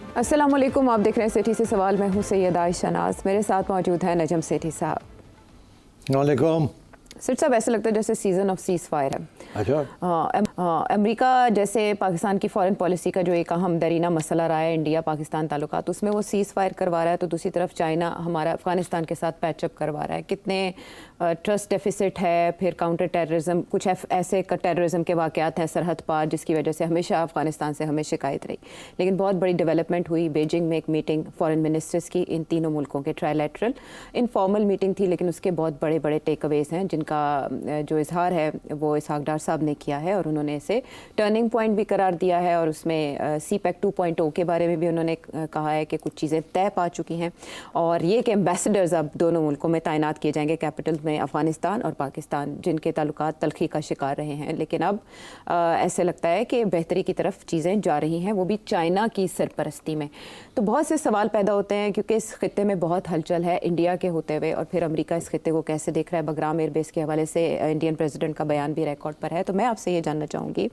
अस्सलाम वालेकुम, आप देख रहे हैं सिटी से सवाल। मैं हूँ सैयदा आयशा नाज, मेरे साथ मौजूद है नजम सेठी साहब। वालेकुम। सर साहब, ऐसा लगता है जैसे सीज़न ऑफ सीज़ फायर है। अच्छा। अमेरिका जैसे पाकिस्तान की फॉरेन पॉलिसी का जो एक अहम दरीना मसला रहा है इंडिया पाकिस्तान ताल्लुकात, उसमें वो सीज़ फायर करवा रहा है, तो दूसरी तरफ चाइना हमारा अफ़गानिस्तान के साथ पैचअप करवा रहा है। कितने ट्रस्ट डेफिसिट है, फिर काउंटर टेररिज्म, कुछ ऐसे टेररिज्म के वाक़यात हैं सरहद पार जिसकी वजह से हमेशा अफ़गानिस्तान से हमें शिकायत रही। लेकिन बहुत बड़ी डेवलपमेंट हुई, बीजिंग में एक मीटिंग फॉरेन मिनिस्टर्स की, इन तीनों मुल्कों के ट्राइलेटरल इनफॉर्मल मीटिंग थी, लेकिन उसके बहुत बड़े बड़े टेक अवेज़ हैं जिनका जो इजहार है वो इसहाक डार साहब ने किया है, और उन्होंने इसे टर्निंग पॉइंट भी करार दिया है। और उसमें CPEC 2.0 के बारे में भी उन्होंने कहा है कि कुछ चीज़ें तय पा चुकी हैं, और ये कि एम्बेसडर्स अब दोनों मुल्कों में तैनात किए जाएंगे, कैपिटल में अफ़गानिस्तान और पाकिस्तान, जिनके ताल्लुकात तलखी का शिकार रहे हैं। लेकिन अब ऐसे लगता है कि बेहतरी की तरफ चीज़ें जा रही हैं, वो भी चाइना की सरपरस्ती में। तो बहुत से सवाल पैदा होते हैं क्योंकि इस खित्ते में बहुत हलचल है इंडिया के होते हुए, और फिर अमेरिका इस खित्ते को कैसे देख रहा है। बगराम एयरबेस के हवाले से इंडियन प्रेसिडेंट का बयान भी रिकॉर्ड पर है। तो मैं आपसे ये जानना चाहूँगी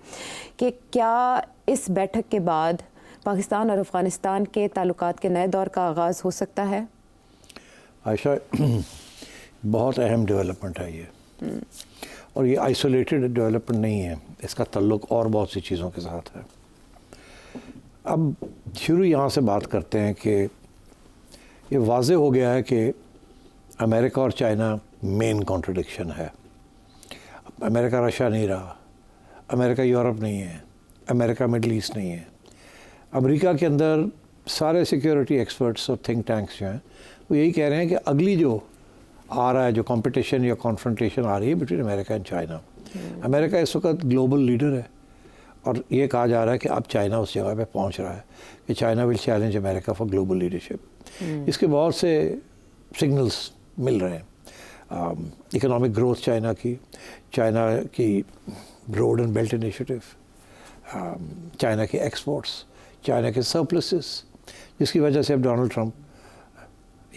कि क्या इस बैठक के बाद पाकिस्तान और अफ़गानिस्तान के ताल्लुकात के नए दौर का आगाज़ हो सकता है? आयशा, बहुत अहम डेवलपमेंट है ये, और ये आइसोलेटेड डेवलपमेंट नहीं है, इसका ताल्लुक और बहुत सी चीज़ों के साथ है। अब शुरू यहाँ से बात करते हैं कि ये वाज़े हो गया है कि अमेरिका और चाइना मेन कॉन्ट्रडिक्शन है। अमेरिका रशिया नहीं रहा, अमेरिका यूरोप नहीं है, अमेरिका मिडल ईस्ट नहीं है। अमेरिका के अंदर सारे सिक्योरिटी एक्सपर्ट्स और थिंक टैंक्स जो हैं वो यही कह रहे हैं कि अगली जो आ रहा है, जो कंपटीशन या कॉन्फ्रंटेशन आ रही है between America and China. America इस वक्त ग्लोबल लीडर है, और ये कहा जा रहा है कि अब चाइना उस जगह पे पहुंच रहा है कि China will challenge America for global leadership. इसके बहुत से सिग्नल्स मिल रहे हैं। इकोनॉमिक ग्रोथ चाइना की road and belt initiative, China के एक्सपोर्ट्स, चाइना के सरप्लसेस, जिसकी वजह से अब डोनाल्ड ट्रंप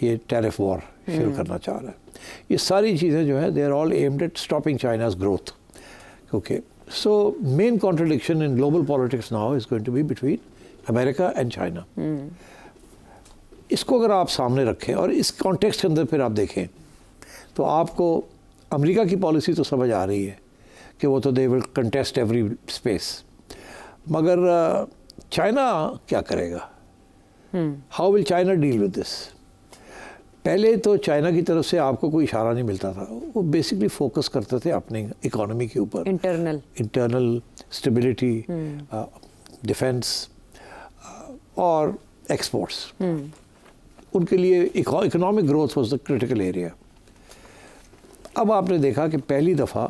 ये टैरिफ वॉर शुरू करना चाह रहा है। ये सारी चीज़ें जो है they are all aimed at stopping China's growth. Okay, so main contradiction in global politics now is going to be between America and China. इसको अगर आप सामने रखें और इस कॉन्टेक्स्ट के अंदर फिर आप देखें तो आपको अमेरिका की पॉलिसी तो समझ आ रही है कि वो तो they will contest every space, मगर चाइना क्या करेगा? How will China deal with this? पहले तो चाइना की तरफ से आपको कोई इशारा नहीं मिलता था, वो बेसिकली फोकस करते थे अपने इकोनॉमी के ऊपर, इंटरनल स्टेबिलिटी, डिफेंस और एक्सपोर्ट्स। उनके लिए economic growth was the critical area. अब आपने देखा कि पहली दफ़ा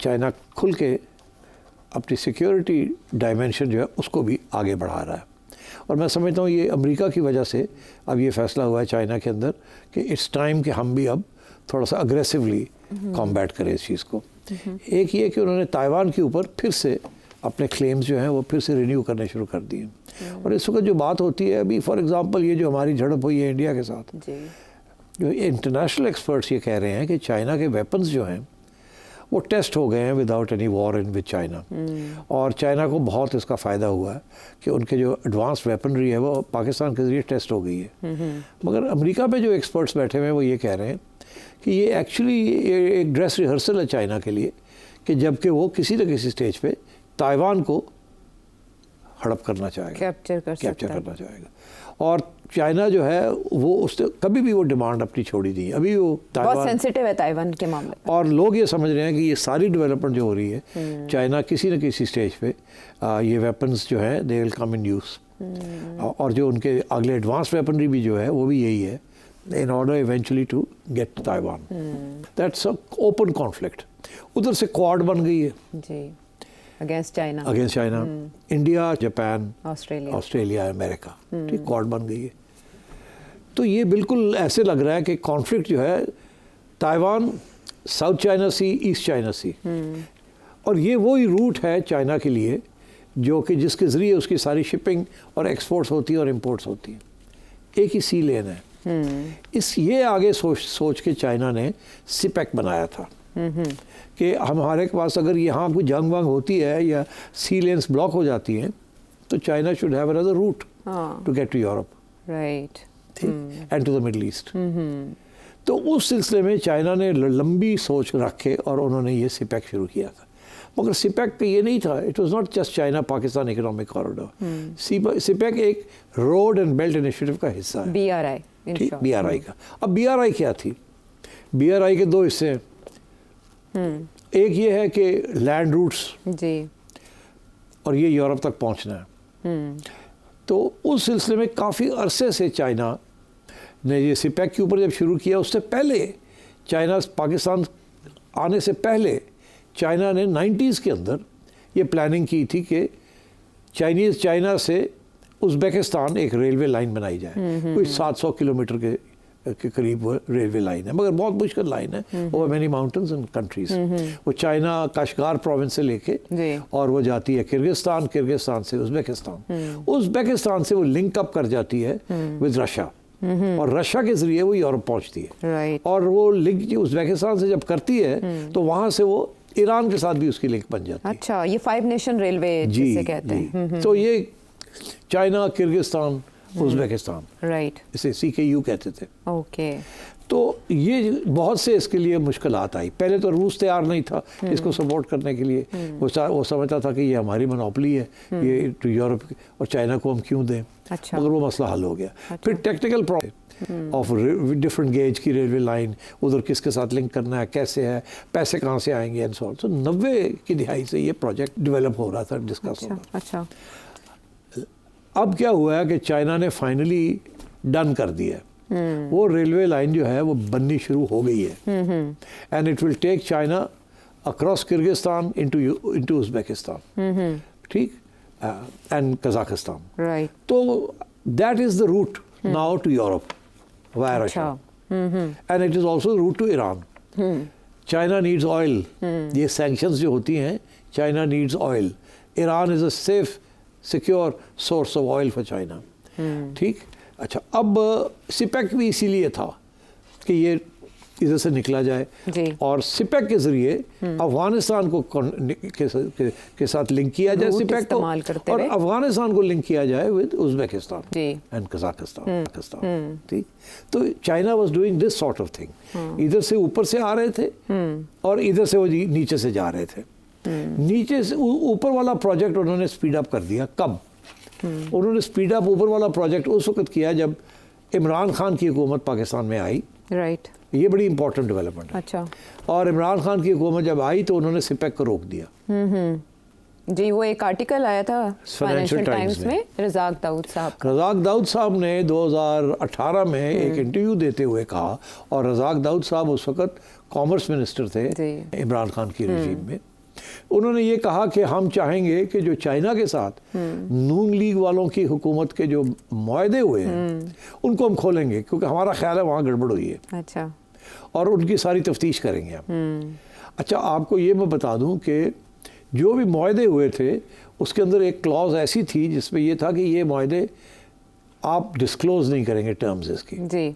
चाइना खुल के अपनी सिक्योरिटी डायमेंशन जो है उसको भी आगे बढ़ा रहा है, और मैं समझता हूँ ये अमेरिका की वजह से अब ये फैसला हुआ है चाइना के अंदर कि इट्स टाइम कि हम भी अब थोड़ा सा अग्रेसिवली कॉम्बैट करें इस चीज़ को। एक ये कि उन्होंने ताइवान के ऊपर फिर से अपने क्लेम्स जो हैं वो फिर से रिन्यू करने शुरू कर दिए। और इस वक्त जो बात होती है अभी, फॉर एग्जांपल ये जो हमारी झड़प हुई है इंडिया के साथ, जो इंटरनेशनल एक्सपर्ट्स ये कह रहे हैं कि चाइना के वेपन्स जो हैं वो टेस्ट हो गए हैं without any war in with China, और चाइना को बहुत इसका फ़ायदा हुआ है कि उनके जो एडवांस वेपनरी है वो पाकिस्तान के ज़रिए टेस्ट हो गई है। मगर अमेरिका पे जो एक्सपर्ट्स बैठे हुए हैं वो ये कह रहे हैं कि ये एक्चुअली एक ड्रेस रिहर्सल है चाइना के लिए, कि जबकि वो किसी न किसी स्टेज पे ताइवान को हड़प करना चाहेगा, कैप्चर करना चाहेगा। और चाइना जो है वो उसने कभी भी वो डिमांड अपनी छोड़ी नहीं है। अभी वो बहुत सेंसिटिव है ताइवान के मामले, और लोग ये समझ रहे हैं कि ये सारी डेवलपमेंट जो हो रही है चाइना किसी न किसी स्टेज पे ये वेपन्स जो है they will come in use, और जो उनके अगले एडवांस वेपनरी भी जो है वो भी यही है, in order eventually to get Taiwan. That's a open conflict. उधर से क्वाड बन गई है जी against China, India, Japan, Australia, America, ठीक, क्वाड बन गई है। तो ये बिल्कुल ऐसे लग रहा है कि कॉन्फ्लिक्ट जो है ताइवान, साउथ चाइना सी, ईस्ट चाइना सी, और ये वही रूट है चाइना के लिए जो कि जिसके ज़रिए उसकी सारी शिपिंग और एक्सपोर्ट्स होती है और इंपोर्ट्स होती हैं। एक ही सी लेन है। ये आगे सोच के चाइना ने CPEC बनाया था कि हमारे पास अगर यहाँ कोई जंग वंग होती है या सी लेन्स ब्लॉक हो जाती हैं तो China should have another route. हाँ to get to Europe right and to the Middle East. तो उस सिलसिले में चाइना ने लंबी सोच रख के और उन्होंने ये सिपेक शुरू किया था। मगर सिपेक का ये नहीं था, it was not just China Pakistan economic corridor. CPEC एक रोड एंड बेल्ट इनिशिएटिव का हिस्सा है, BRI ठीक, BRI का। अब BRI क्या थी? BRI के दो हिस्से हैं। एक ये है कि लैंड रूट्स जी, और ये यूरोप तक पहुंचना है। तो उस सिलसिले में काफ़ी अरसे से चाइना ने ये सिपेक के ऊपर जब शुरू किया, उससे पहले चाइना पाकिस्तान आने से पहले चाइना ने 90s के अंदर ये प्लानिंग की थी कि चाइना से उज़्बेकिस्तान एक रेलवे लाइन बनाई जाए। कोई 700 किलोमीटर के करीब वो रेलवे लाइन है, मगर बहुत मुश्किल लाइन है, over many mountains and countries. वो चाइना काश्गार प्रोविंस से लेके और वो जाती है किर्गिस्तान से उज़्बेकिस्तान से वो लिंक अप कर जाती है विद रशिया, और रशिया के जरिए वो यूरोप पहुंचती है। और वो लिंक उज़्बेकिस्तान से जब करती है तो वहां से वो ईरान के साथ भी उसकी लिंक बन जाती है। अच्छा, ये 5 नेशन रेलवे जिसे कहते हैं। तो ये चाइना, किर्गिस्तान, उज़्बेकिस्तान, राइट, इसे CKU कहते थे। ओके। तो ये बहुत से इसके लिए मुश्किलात आई। पहले तो रूस तैयार नहीं था इसको सपोर्ट करने के लिए। वो समझता था कि ये हमारी मोनोपोली है, ये तो यूरोप और चाइना को हम क्यों दें। अच्छा। मगर वो मसला हल हो गया। फिर technical problem of different gauge की रेलवे लाइन, उधर किसके साथ लिंक करना है, कैसे है, पैसे कहाँ से आएंगे एंड सो ऑन। तो 90 की दिहाई से ये प्रोजेक्ट डेवलप हो रहा था, डिस्कस हो रहा था। अच्छा। अब क्या हुआ है कि चाइना ने फाइनली डन कर दिया है। वो रेलवे लाइन जो है वो बननी शुरू हो गई है, and it will take China across Kyrgyzstan into Uzbekistan, ठीक, एंड कजाकिस्तान, राइट। तो that is the route now to Europe via Russia, and it is also route to Iran. China needs oil. ये sanctions जो होती हैं, China needs oil. Iran is a safe secure source of oil for China, ठीक। अच्छा, अब CPEC भी इसीलिए था कि ये इधर से निकला जाए जी। और सिपेक के जरिए अफगानिस्तान को के साथ लिंक किया जाए, सिपेक को, और अफगानिस्तान को लिंक किया जाए विद उज़्बेकिस्तान एंड कजाकिस्तान, ठीक। तो China was doing this sort of thing. इधर से ऊपर से आ रहे थे और इधर से वो नीचे से जा रहे थे। नीचे से ऊपर वाला प्रोजेक्ट उन्होंने स्पीड अप कर दिया। कब उन्होंने स्पीड अप ऊपर वाला प्रोजेक्ट उस वक्त किया जब इमरान खान की हुकूमत पाकिस्तान में आई, राइट। ये बड़ी इंपॉर्टेंट डेवलपमेंट है। अच्छा। और इमरान खान की हुकूमत जब आई तो उन्होंने सिपेक को रोक दिया। जी, वो एक आर्टिकल आया था फाइनेंशियल टाइम्स में, रज़ाक दाऊद साहब ने 2018 में एक इंटरव्यू देते हुए कहा, और रज़ाक दाऊद साहब उस वक्त कॉमर्स मिनिस्टर थे इमरान खान की रेजिम में। उन्होंने ये कहा कि हम चाहेंगे कि जो चाइना के साथ नून लीग वालों की हुकूमत के जो मुआहदे हुए हैं उनको हम खोलेंगे, क्योंकि हमारा ख्याल है वहाँ गड़बड़ हुई है। अच्छा। और उनकी सारी तफ्तीश करेंगे हम। अच्छा, आपको ये मैं बता दूं कि जो भी मुआहदे हुए थे उसके अंदर एक क्लॉज ऐसी थी जिसमें ये था कि ये मुआहदे आप डिस्क्लोज नहीं करेंगे टर्म्स इसकी। जी।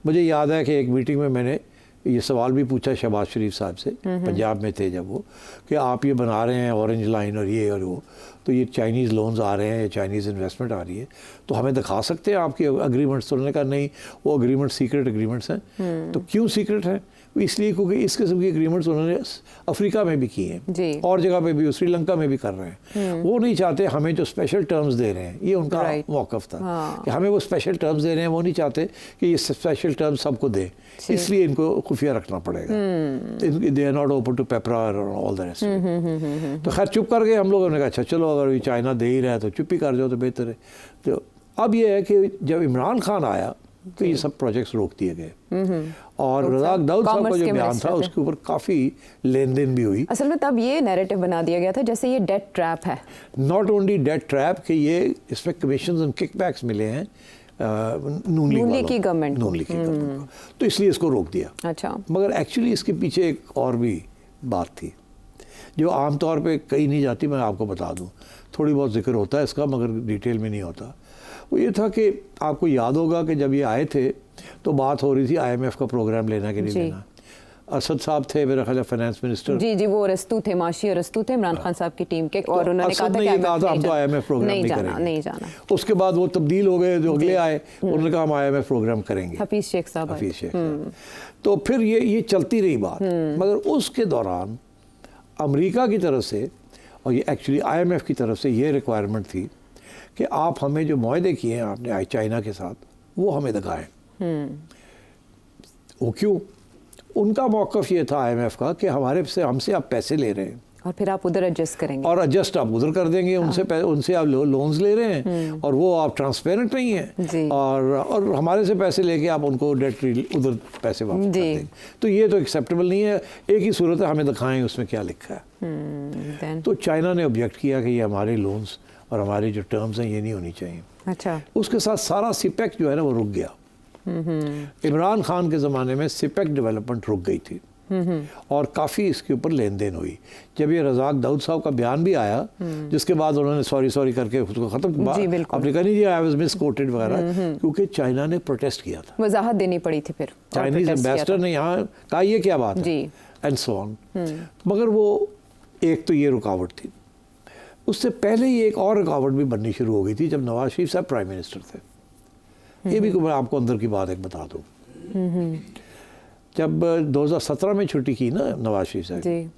मुझे याद है कि एक मीटिंग में मैंने ये सवाल भी पूछा शहबाज शरीफ साहब से, पंजाब में थे जब वो, कि आप ये बना रहे हैं ऑरेंज लाइन और ये और वो, तो ये चाइनीज़ लोन्स आ रहे हैं, ये चाइनीज़ इन्वेस्टमेंट आ रही है, तो हमें दिखा सकते हैं आपके अग्रीमेंट्स। तो उन्होंने कहा नहीं, वो अग्रीमेंट सीक्रेट एग्रीमेंट्स हैं। तो क्यों सीक्रेट है? इसलिए क्योंकि इस किस्म की एग्रीमेंट्स उन्होंने अफ्रीका में भी किए हैं और जगह पे भी, श्रीलंका में भी कर रहे हैं। वो नहीं चाहते हमें जो स्पेशल टर्म्स दे रहे हैं, ये उनका मौक़िफ़ था कि हमें वो स्पेशल टर्म्स दे रहे हैं, वो नहीं चाहते कि ये स्पेशल टर्म्स सबको दें, इसलिए इनको खुफिया रखना पड़ेगा। They are not open to पेपरा और ऑल द रेस्ट। तो खैर चुप कर गए हम लोगों ने कहा अच्छा चलो, अगर ये चाइना दे ही रहा है तो चुप ही कर जाओ तो बेहतर है। तो अब ये है कि जब इमरान खान आया तो ये सब प्रोजेक्ट्स रोक दिए गए, और रज़ाक दाऊद साहब का जो बयान था उसके ऊपर काफ़ी लेन देन भी हुई। असल में तब ये नैरेटिव बना दिया गया था जैसे ये डेट ट्रैप है। नॉट ओनली डेट ट्रैप कि ये इसमें कमीशन एंड किकबैक्स मिले हैं नून लीग की गवर्नमेंट को, तो इसलिए इसको रोक दिया। अच्छा। मगर एक्चुअली इसके पीछे एक और भी बात थी जो आमतौर पे कहीं नहीं जाती, मैं आपको बता दूं। थोड़ी बहुत जिक्र होता है इसका मगर डिटेल में नहीं होता। वो ये था कि आपको याद होगा कि जब ये आए थे तो बात हो रही थी IMF का प्रोग्राम लेना कि नहीं लेना। असद साहब थे मेरा ख्याल फाइनेंस मिनिस्टर। जी जी, वो अरस्तु थे, माशी अरस्तु थे इमरान खान साहब की टीम के, और उन्होंने कहा था कि हम तो IMF प्रोग्राम नहीं करेंगे, नहीं जाना। उसके बाद वो तब्दील हो गए, जो अगले आए उन्होंने कहा हम IMF प्रोग्राम करेंगे, हफीज शेख साहब। हफीज शेख। तो फिर ये चलती रही बात, मगर उसके दौरान अमेरिका की तरफ से और ये एक्चुअली IMF की तरफ से ये रिक्वायरमेंट थी कि आप हमें जो मुआहदे किए हैं आपने चाइना के साथ वो हमें दिखाएं। वो क्यों? उनका मौक़िफ़ ये था IMF का कि हमसे आप पैसे ले रहे हैं और फिर आप उधर एडजस्ट करेंगे, और एडजस्ट आप उधर कर देंगे। उनसे आप लोन्स ले रहे हैं और वो आप ट्रांसपेरेंट नहीं है, और हमारे से पैसे लेके आप उनको डेट उधर पैसे वापस कर देंगे। तो ये तो एक्सेप्टेबल नहीं है। एक ही सूरत है, हमें दिखाएं उसमें क्या लिखा है। तो चाइना ने ऑब्जेक्ट किया कि ये हमारे लोन्स और हमारी जो टर्म्स हैं ये नहीं होनी चाहिए। अच्छा। उसके साथ सारा सिपेक जो है ना वो रुक गया। इमरान खान के ज़माने में सिपेक डेवलपमेंट रुक गई थी और काफ़ी इसके ऊपर लेन देन हुई। जब ये रज़ाक दाऊद साहब का बयान भी आया, जिसके बाद उन्होंने सॉरी करके उसको ख़त्म, आपने कहा नहीं जी आई वाज मिसकोटेड वगैरह, क्योंकि चाइना ने प्रोटेस्ट किया था, वजाहत देनी पड़ी थी। फिर चाइनीज एम्बेसडर ने यहाँ कहा ये क्या बात है एंड सो ऑन। मगर वो एक तो ये रुकावट थी। उससे पहले ही एक और रुकावट भी बननी शुरू हो गई थी जब नवाज शरीफ साहब प्राइम मिनिस्टर थे। ये भी मैं आपको अंदर की बात एक बता दूँ। जब 2017 में छुट्टी की ना नवाज शरीफ साहब,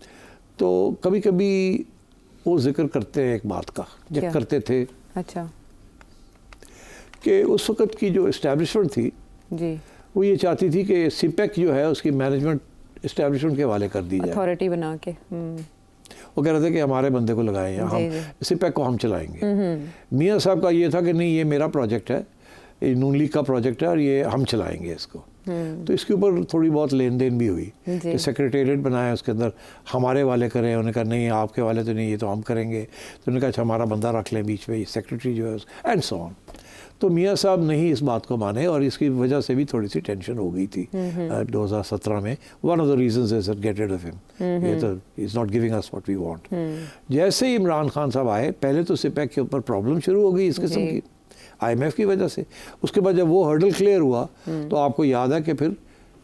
तो कभी कभी वो जिक्र करते हैं एक बात का, जब करते थे अच्छा कि उस वक़्त की जो इस्टेब्लिशमेंट थी जी, वो ये चाहती थी कि सिपेक जो है उसकी मैनेजमेंट इस्टेब्लिशमेंट के हवाले कर दी जाए, अथॉरिटी बना के। वो कह रहे थे कि हमारे बंदे को लगाएं या हम सिपेक को हम चलाएंगे। मियाँ साहब का ये था कि नहीं, ये मेरा प्रोजेक्ट है, ये नून लीग का प्रोजेक्ट है और ये हम चलाएंगे इसको। तो इसके ऊपर थोड़ी बहुत लेन देन भी हुई कि सेक्रेटेरिएट बनाया, उसके अंदर हमारे वाले करें। उन्होंने कहा नहीं आपके वाले तो नहीं, ये तो हम करेंगे। तो उन्होंने कहा अच्छा हमारा बंदा रख लें बीच में, ये सेक्रेटरी जो है एंड सो ऑन। तो मियाँ साहब नहीं इस बात को माने और इसकी वजह से भी थोड़ी सी टेंशन हो गई थी 2017 में। One of the reasons is get rid of him, ये तो is not giving us what we want. जैसे ही इमरान खान साहब आए, पहले तो सिपेक के ऊपर प्रॉब्लम शुरू हो गई इस किस्म की IMF की वजह से। उसके बाद जब वो हर्डल क्लियर हुआ तो आपको याद है कि फिर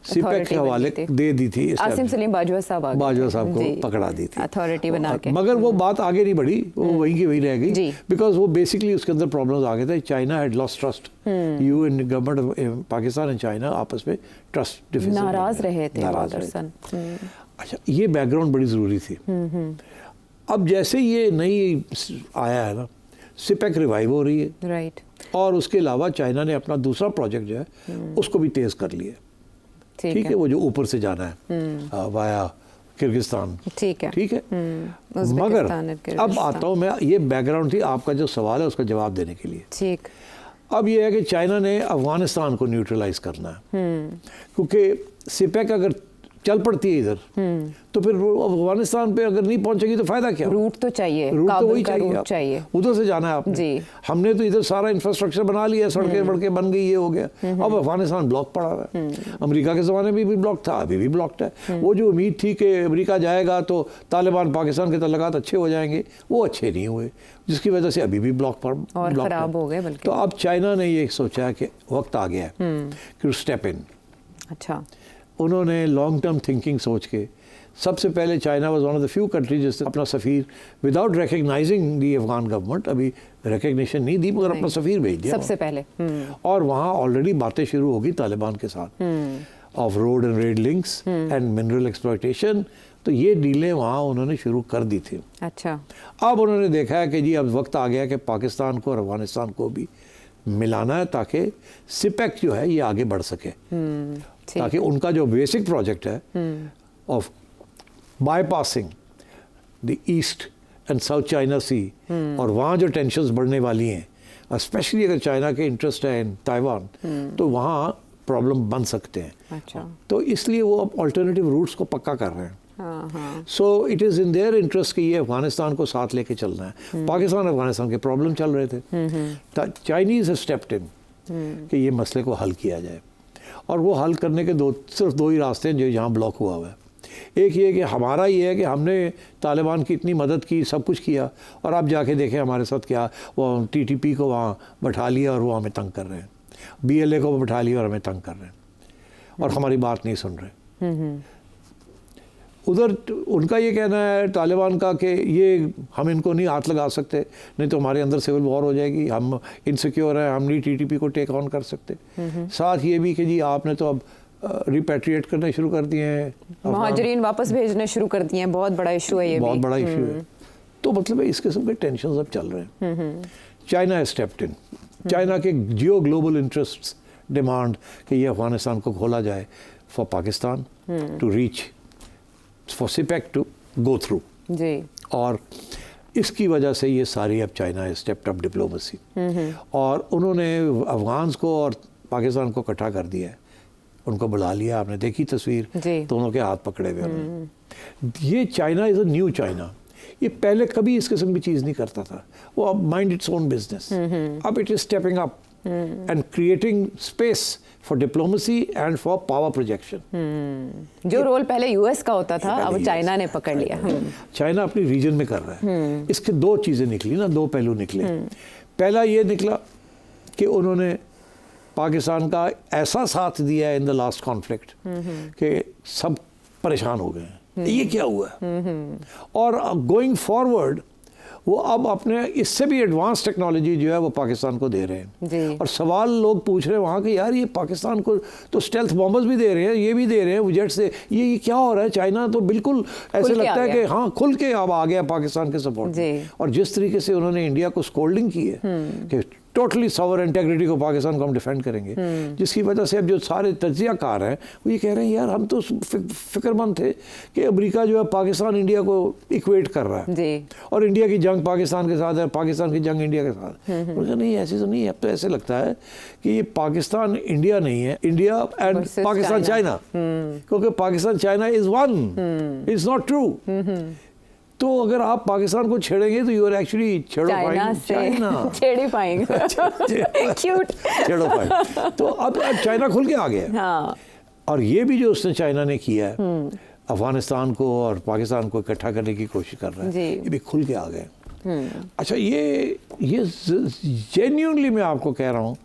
सिपेक के हवाले दे दी थी, आसिम सलीम बाजवा साहब को पकड़ा दी थी अथॉरिटी बना के। मगर वो बात आगे नहीं बढ़ी, वो वहीं की वहीं रह गई, बिकॉज वो बेसिकली उसके अंदर प्रॉब्लम्स आ गए थे। China had lost trust, you and government of Pakistan and China आपस में ट्रस्ट डिफिसिट, नाराज रहे थे। अच्छा, ये बैकग्राउंड बड़ी ज़रूरी थी। अब जैसे ये नई आया है ना, सिपेक रिवाइव हो रही है, राइट, और उसके अलावा चाइना ने अपना दूसरा प्रोजेक्ट जो है उसको भी तेज़ कर लिया। ठीक है, वो जो ऊपर से जाना है वाया किर्गिस्तान, ठीक है। मगर अब आता हूँ मैं, ये बैकग्राउंड थी, आपका जो सवाल है उसका जवाब देने के लिए। ठीक, अब ये है कि चाइना ने अफगानिस्तान को न्यूट्रलाइज करना है, क्योंकि सिपेक अगर चल पड़ती है इधर तो फिर अफगानिस्तान पे अगर नहीं पहुंचेगी तो फायदा क्या? रूट तो चाहिए, रूट तो वही चाहिए, उधर से जाना है आपने जी। हमने तो इधर सारा इंफ्रास्ट्रक्चर बना लिया, सड़कें वड़कें बन गई, ये हो गया। अब अफगानिस्तान ब्लॉक पड़ा हुआ है। अमेरिका के ज़माने में भी ब्लॉक था, अभी भी ब्लॉक्ड है। वो जो उम्मीद थी कि अमेरिका जाएगा तो तालिबान पाकिस्तान के तल्लुकात अच्छे हो जाएंगे, वो अच्छे नहीं हुए, जिसकी वजह से अभी भी ब्लॉक खराब हो गए। तो अब चाइना ने ये सोचा है कि वक्त आ गया है कि स्टेप इन। अच्छा, उन्होंने लॉन्ग टर्म थिंकिंग सोच के सबसे पहले China was one of the few countries जिसने अपना सफ़ीर विदाउट रिकग्नाइजिंग दी अफगान गवर्नमेंट, अभी रिकग्निशन नहीं दी मगर अपना सफ़ीर भेज दिया सबसे पहले। और वहाँ ऑलरेडी बातें शुरू होगी तालिबान के साथ of road and red links and mineral exploitation. तो ये डीलें वहाँ उन्होंने शुरू कर दी थी। अच्छा, अब उन्होंने देखा है कि जी अब वक्त आ गया कि पाकिस्तान को और अफगानिस्तान को भी मिलाना है ताकि सिपेक जो है ये आगे बढ़ सके, ताकि उनका जो बेसिक प्रोजेक्ट है of bypassing the East and South China Sea, और वहाँ जो टेंशन्स बढ़ने वाली हैं स्पेशली अगर चाइना के इंटरेस्ट है इन ताइवान, तो वहाँ प्रॉब्लम बन सकते हैं। अच्छा, तो इसलिए वो अब अल्टरनेटिव रूट्स को पक्का कर रहे हैं। So it is in their interest कि ये अफगानिस्तान को साथ लेके चलना है। पाकिस्तान अफगानिस्तान के प्रॉब्लम चल रहे थे, चाइनीज़ स्टेप्ड इन कि ये मसले को हल किया जाए, और वो हल करने के सिर्फ दो ही रास्ते हैं जो यहाँ ब्लॉक हुआ हुआ है। एक ये कि हमारा ये है कि हमने तालिबान की इतनी मदद की, सब कुछ किया, और आप जाके देखें हमारे साथ क्या, वो TTP को वहाँ बैठा लिया और वो हमें तंग कर रहे हैं, BLA को बैठा लिया और हमें तंग कर रहे हैं, और हमारी बात नहीं सुन रहे। उधर उनका ये कहना है तालिबान का कि ये हम इनको नहीं हाथ लगा सकते, नहीं तो हमारे अंदर सिविल वॉर हो जाएगी, हम इनसिक्योर हैं, हम नहीं टीटीपी को टेक ऑन कर सकते। साथ ये भी कि जी आपने तो अब रिपैट्रिएट करने शुरू कर दिए हैं, मुहाजिरीन वापस भेजने शुरू कर दिए हैं, बहुत बड़ा इशू है ये, बहुत बड़ा इशू है। तो मतलब इस किस्म के टेंशन अब चल रहे हैं। चाइना है स्टेप्ड इन, चाइना के जियो ग्लोबल इंटरेस्ट्स डिमांड कि ये अफगानिस्तान को खोला जाए for Pakistan to reach, for CPEC to go through जी। और इसकी वजह से ये सारी अब चाइना है स्टेप्ड अप डिप्लोमेसी, और उन्होंने अफगान्स को और पाकिस्तान को इकट्ठा कर दिया है, उनको बुला लिया। आपने देखी तस्वीर, दोनों के हाथ पकड़े हुए उन्होंने। ये China is a new China, ये पहले कभी इस किस्म की चीज़ नहीं करता था, वो अब माइंड इट्स ओन बिजनेस। अब it is stepping up and creating space for diplomacy and for power projection. जो रोल पहले यूएस का होता था अब चाइना ने पकड़ लिया। चाइना अपनी रीजन में कर रहा है। इसके दो चीज़ें निकली ना, दो पहलू निकले। पहला ये निकला कि उन्होंने पाकिस्तान का ऐसा साथ दिया है इन द लास्ट कॉन्फ्लिक्ट कि सब परेशान हो गए हैं, ये क्या हुआ है। और गोइंग फॉरवर्ड वो अब अपने इससे भी एडवांस टेक्नोलॉजी जो है वो पाकिस्तान को दे रहे हैं। और सवाल लोग पूछ रहे हैं वहाँ के, यार ये पाकिस्तान को तो स्टेल्थ बॉम्बर्स भी दे रहे हैं, ये भी दे रहे हैं जेट से, ये क्या हो रहा है। चाइना तो बिल्कुल ऐसे लगता है कि हाँ खुल के अब आ गया पाकिस्तान के सपोर्ट में। और जिस तरीके से उन्होंने इंडिया को स्कोल्डिंग की है कि टोटली सॉवरेन इंटेग्रिटी को पाकिस्तान को हम डिफेंड करेंगे, जिसकी वजह से अब जो सारे तज्जियाकार हैं वो ये कह रहे हैं यार हम तो फिक्रमंद थे कि अमेरिका जो है पाकिस्तान इंडिया को इक्वेट कर रहा है जी। और इंडिया की जंग पाकिस्तान के साथ है, पाकिस्तान की जंग इंडिया के साथ। उन्होंने नहीं ऐसे तो नहीं है, अब तो ऐसे लगता है कि ये पाकिस्तान इंडिया नहीं है, इंडिया एंड पाकिस्तान चाइना, क्योंकि Pakistan China is one, it's not true. तो अगर आप पाकिस्तान को छेड़ेंगे तो यू आर एक्चुअली छेड़ो पाएंगे। तो अब चाइना खुल के आ गया। हाँ। और ये भी जो उसने चाइना ने किया है अफगानिस्तान को और पाकिस्तान को इकट्ठा करने की कोशिश कर रहा है, ये भी खुल के आ गए। अच्छा, ये जेन्युइनली मैं आपको कह रहा हूँ,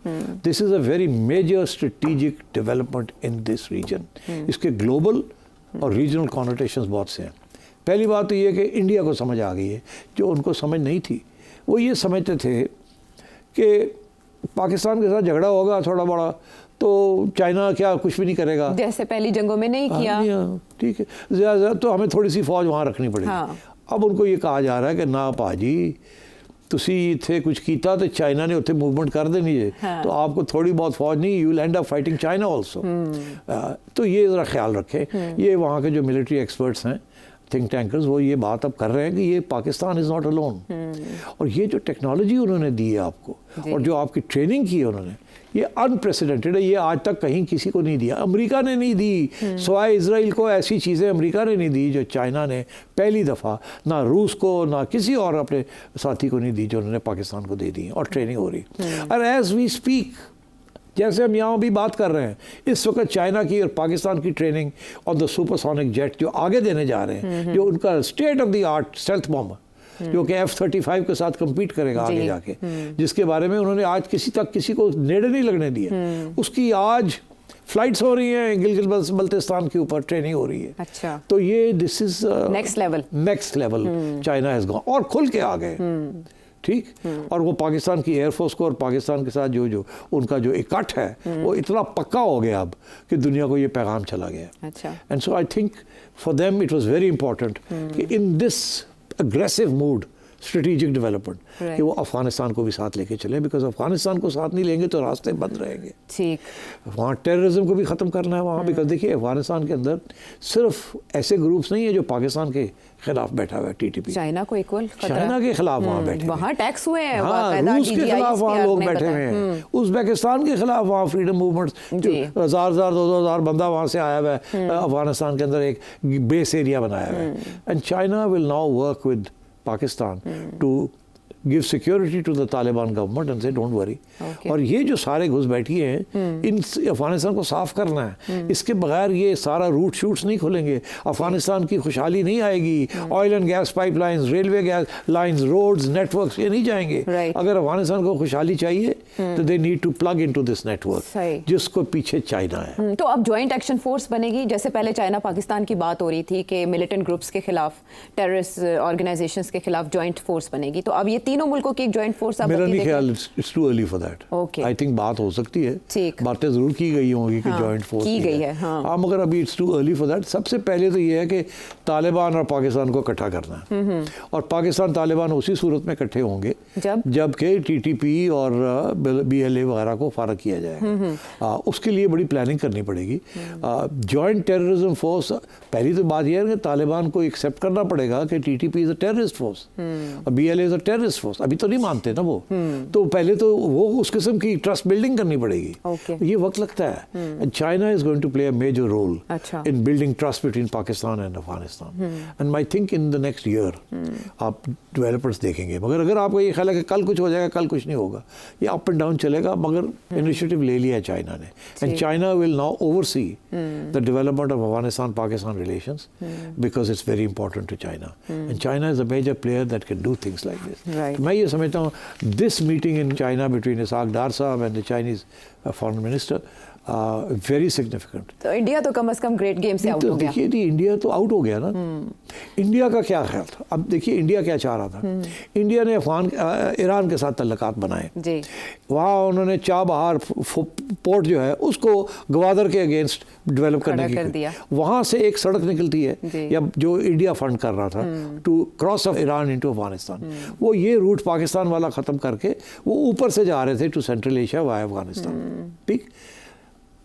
this is a very major strategic development in this region. इसके ग्लोबल और रीजनल कॉनोटेशंस बहुत से हैं। पहली बात तो ये कि इंडिया को समझ आ गई है, जो उनको समझ नहीं थी। वो ये समझते थे कि पाकिस्तान के साथ झगड़ा होगा थोड़ा बड़ा तो चाइना क्या कुछ भी नहीं करेगा, जैसे पहली जंगों में नहीं किया, ठीक है, ज़्यादा तो हमें थोड़ी सी फौज वहाँ रखनी पड़ेगी। हाँ। अब उनको ये कहा जा रहा है कि ना भाजी तुसी इत्थे कुछ कीता तो चाइना ने उत्थे मूवमेंट कर देनी है। हाँ। तो आपको थोड़ी बहुत फौज नहीं, you will and up fighting China also. तो ये ज़रा ख्याल रखें। ये वहाँ के जो मिलिट्री एक्सपर्ट्स हैं, थिंक टैंकर्स, वो ये बात अब कर रहे हैं कि ये पाकिस्तान इज़ नॉट अलोन। और ये जो टेक्नोलॉजी उन्होंने दी है आपको और जो आपकी ट्रेनिंग की है उन्होंने, ये अनप्रेसिडेंटेड है। ये आज तक कहीं किसी को नहीं दिया, अमेरिका ने नहीं दी, सिवाय इजराइल को ऐसी चीज़ें अमेरिका ने नहीं दी जो चाइना ने पहली दफ़ा, ना रूस को ना किसी और अपने साथी को नहीं दी, जो उन्होंने पाकिस्तान को दे दी। और ट्रेनिंग हो रही और एज वी स्पीक, जैसे हम यहाँ भी बात कर रहे हैं, इस वक्त चाइना की और पाकिस्तान की training on the supersonic jet जो आगे देने जा रहे हैं, जो उनका state of the art stealth bomber जो कि F-35 के साथ कम्पीट करेगा आगे जाके, जिसके बारे में उन्होंने आज किसी को नेड़े नहीं लगने दिया, उसकी आज फ्लाइट्स हो रही हैं, गिलगित बल्तिस्तान के ऊपर ट्रेनिंग हो रही है। अच्छा। तो ये this is next level China has gone, और खुल के आ गए, ठीक। और वो पाकिस्तान की एयरफोर्स को और पाकिस्तान के साथ जो उनका जो इकट्ठ है वो इतना पक्का हो गया अब कि दुनिया को ये पैगाम चला गया। अच्छा। And so I think for them it was very important कि in this aggressive mood strategic development कि वो अफगानिस्तान को भी साथ लेके चले, बिकॉज अफगानिस्तान को साथ नहीं लेंगे तो रास्ते बंद रहेंगे। ठीक। वहाँ टेररिज्म को भी ख़त्म करना है वहाँ, बिकॉज देखिए अफगानिस्तान के अंदर सिर्फ ऐसे ग्रुप्स नहीं है जो पाकिस्तान के खिलाफ बैठा हुआ है, टीटीपी चाइना को इक्वल, चाइना के खिलाफ वहाँ बैठे, वहाँ टैक्स हुए हैं, हाँ, रूस के खिलाफ वहाँ लोग बैठे हुए हैं, उज़्बेकिस्तान के खिलाफ वहाँ फ्रीडम मूवमेंट, जो 1000-2000 बंदा वहाँ से आया हुआ है अफगानिस्तान के अंदर, एक बेस एरिया बनाया हुआ है। And China will now work with Pakistan to give security to the Taliban government and say don't worry। और ये जो सारे घुस बैठी हैं, इन अफगानिस्तान को साफ करना है, इसके बगैर ये सारा रूट शूट्स नहीं खुलेंगे, अफगानिस्तान की खुशहाली नहीं आएगी, oil and gas pipelines, railway gas lines, roads, networks, ये नहीं जाएंगे। अगर अफगानिस्तान को खुशहाली चाहिए तो they need to plug into this सही। नेटवर्क जिसको पीछे चाइना है। तो अब जॉइंट एक्शन फोर्स बनेगी, जैसे पहले चाइना पाकिस्तान की बात हो रही थी कि मिलिटेंट ग्रुप्स के खिलाफ, टेररिस्ट ऑर्गेनाइजेशंस के खिलाफ जॉइंट फोर्स बनेगी, तो अब ये तीनों मुल्कों की एक जॉइंट फोर्स मेरा नहीं ख्याल, it's too early for that. Okay. I think बात हो सकती है, ठीक। बातें जरूर की गई होंगी कि जॉइंट फोर्स की गई है, हाँ। मगर अभी it's too early for that. सबसे पहले तो ये है कि तालिबान और पाकिस्तान को इकट्ठा करना है, और पाकिस्तान तालिबान उसी सूरत में इकट्ठे होंगे जबकि टीटीपी और BLA वगैरह को फारग किया जाएगा। उसके लिए बड़ी प्लानिंग करनी पड़ेगी। जॉइंट टेररिज्म फोर्स, पहली तो बात यह है कि तालिबान को एक्सेप्ट करना पड़ेगा कि TTP is a terrorist force और BLA is a terrorist force. अभी तो नहीं मानते ना वो, तो पहले तो वो उस किस्म की ट्रस्ट बिल्डिंग करनी पड़ेगी। ये वक्त लगता है। China is going to play a major role in building trust between Pakistan and Afghanistan, and I think in the next year आप डेवलपर्स देखेंगे। मगर अगर आपको ये ख्याल है कि कल कुछ हो जाएगा, कल कुछ नहीं होगा, ये अप एंड डाउन चलेगा, मगर इनिशिएटिव ले लिया है चाइना ने, and China will now oversee the development of Afghanistan Pakistan relations because it's very important to China, and China is a major player that can do things like this. मैं ये समझता हूँ this meeting in China between Ishaq Dar साहब and the Chinese foreign minister very significant. तो India तो कम से कम ग्रेट गेम से आउट हो गया। देखिए इंडिया तो आउट हो गया ना। इंडिया का क्या ख्याल था? अब देखिए इंडिया क्या चाह रहा था। इंडिया ने ईरान के साथ तल्लुकात बनाए, वहाँ उन्होंने चाबहार पोर्ट जो है उसको गवादर के अगेंस्ट डेवलप करने की, वहाँ से एक सड़क निकलती है या जो इंडिया फंड कर रहा था to cross of Iran into Afghanistan, वो ये रूट पाकिस्तान वाला ख़त्म करके वो ऊपर से जा रहे थे to central Asia via Afghanistan. ठीक,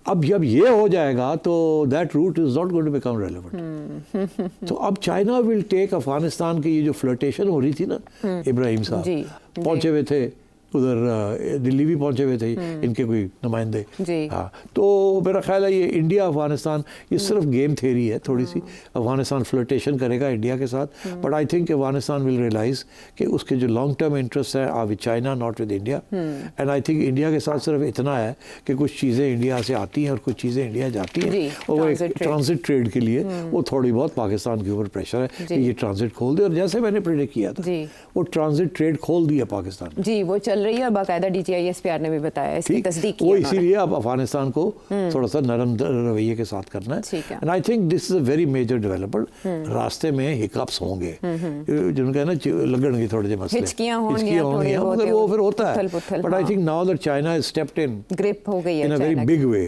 अब जब ये हो जाएगा तो that route is not going to become relevant. तो अब चाइना विल टेक अफगानिस्तान की ये जो फ्लर्टेशन हो रही थी ना, इब्राहिम साहब पहुंचे हुए थे उधर, दिल्ली भी पहुंचे हुए थे इनके कोई नुमाइंदे। हाँ, तो मेरा ख्याल है ये इंडिया अफगानिस्तान ये सिर्फ गेम थेरी है थोड़ी सी। अफगानिस्तान फ्लर्टेशन करेगा इंडिया के साथ, but I think Afghanistan will realise कि उसके जो लॉन्ग टर्म इंटरेस्ट है are with China not with India, and I think India के साथ सिर्फ इतना है कि कुछ चीज़ें इंडिया से आती हैं और कुछ चीज़ें इंडिया जाती हैं, और वो एक ट्रांजिट ट्रेड के लिए वो थोड़ी बहुत पाकिस्तान के ऊपर प्रेशर है कि ये ट्रांजिट खोल दे, और जैसे मैंने प्रेडिक्ट किया था वो ट्रांजिट ट्रेड खोल दिया पाकिस्तान जी, वो चल रही है और बाकायदा DGISPR ने भी बताया, इसकी तस्दीक की। वो इसीलिए अब अफगानिस्तान को थोड़ा सा नरम रवैये के साथ करना है, and I think this is a very major development. रास्ते में हिकअप्स होंगे, जिनका ना लगन की थोड़े से मसले, हिचकियां होंगी, मगर वो फिर होता है, but I think now that China has stepped in, grip हो गई है in a very big way